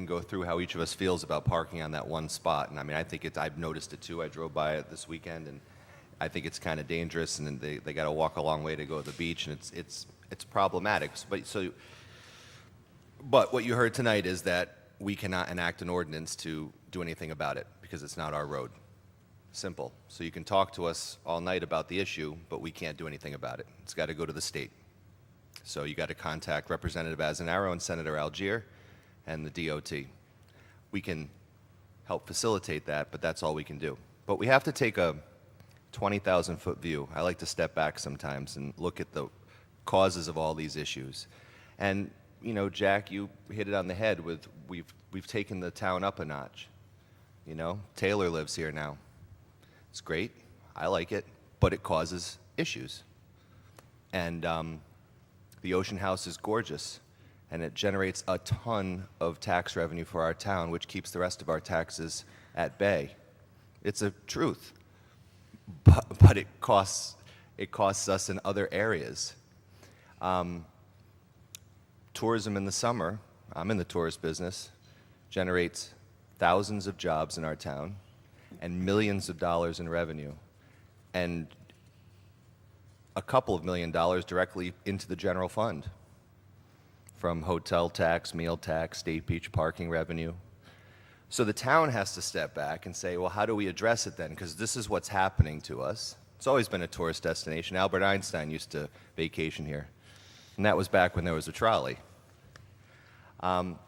can go through how each of us feels about parking on that one spot. And I mean, I think I've noticed it too. I drove by it this weekend, and I think it's kind of dangerous, and they got to walk a long way to go to the beach, and it's problematic. But what you heard tonight is that we cannot enact an ordinance to do anything about it because it's not our road. Simple. So you can talk to us all night about the issue, but we can't do anything about it. It's got to go to the state. So you got to contact Representative Azzanaro and Senator Algier and the DOT. We can help facilitate that, but that's all we can do. But we have to take a 20,000-foot view. I like to step back sometimes and look at the causes of all these issues. And, you know, Jack, you hit it on the head with we've taken the town up a notch. You know, Taylor lives here now. It's great. I like it, but it causes issues. And the Ocean House is gorgeous, and it generates a ton of tax revenue for our town, which keeps the rest of our taxes at bay. It's a truth, but it costs us in other areas. Tourism in the summer, I'm in the tourist business, generates thousands of jobs in our town and millions of dollars in revenue, and a couple of $1 million directly into the general fund from hotel tax, meal tax, state beach parking revenue. So the town has to step back and say, well, how do we address it then? Because this is what's happening to us. It's always been a tourist destination. Albert Einstein used to vacation here, and that was back when there was a trolley.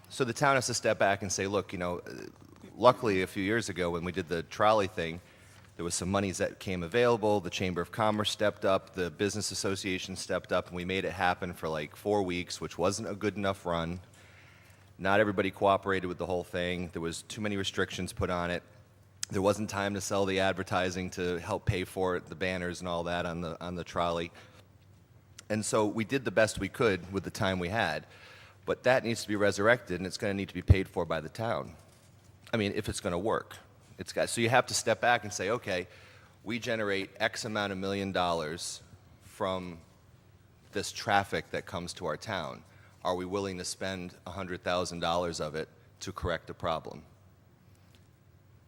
So the town has to step back and say, look, you know, luckily a few years ago when we did the trolley thing, there was some monies that came available. The Chamber of Commerce stepped up, the Business Association stepped up, and we made it happen for like 4 weeks, which wasn't a good enough run. Not everybody cooperated with the whole thing. There was too many restrictions put on it. There wasn't time to sell the advertising to help pay for it, the banners and all that on the trolley. And so we did the best we could with the time we had. But that needs to be resurrected, and it's going to need to be paid for by the town. I mean, if it's going to work. So you have to step back and say, okay, we generate X amount of $1 million from this traffic that comes to our town. Are we willing to spend $100,000 of it to correct a problem?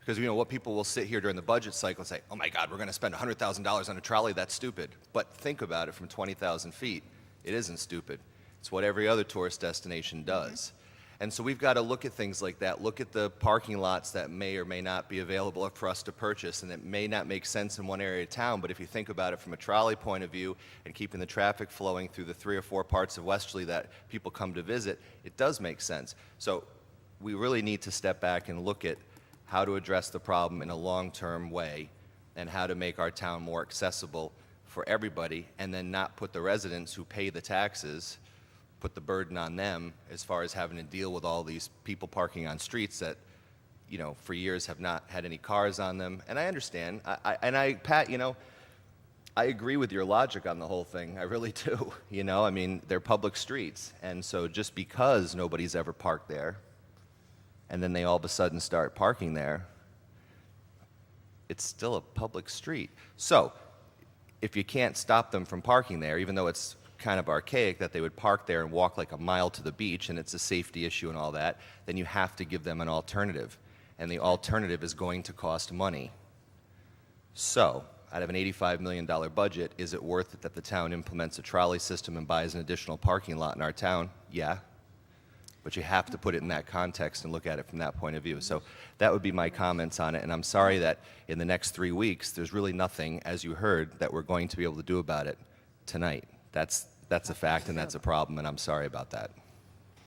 Because, you know, what people will sit here during the budget cycle and say, oh my God, we're going to spend $100,000 on a trolley, that's stupid. But think about it from 20,000 feet. It isn't stupid. It's what every other tourist destination does. And so we've got to look at things like that, look at the parking lots that may or may not be available for us to purchase, and it may not make sense in one area of town, but if you think about it from a trolley point of view and keeping the traffic flowing through the 3 or 4 parts of Westerly that people come to visit, it does make sense. So we really need to step back and look at how to address the problem in a long-term way and how to make our town more accessible for everybody, and then not put the residents who pay the taxes, put the burden on them as far as having to deal with all these people parking on streets that, you know, for years have not had any cars on them. And I understand. Pat, you know, I agree with your logic on the whole thing. I really do. You know, I mean, they're public streets. And so just because nobody's ever parked there, and then they all of a sudden start parking there, it's still a public street. So if you can't stop them from parking there, even though it's kind of archaic that they would park there and walk like a mile to the beach and it's a safety issue and all that, then you have to give them an alternative. And the alternative is going to cost money. So, out of an $85 million budget, is it worth it that the town implements a trolley system and buys an additional parking lot in our town? Yeah. But you have to put it in that context and look at it from that point of view. So that would be my comments on it. And I'm sorry that in the next 3 weeks, there's really nothing, as you heard, that we're going to be able to do about it tonight. That's a fact, and that's a problem, and I'm sorry about that.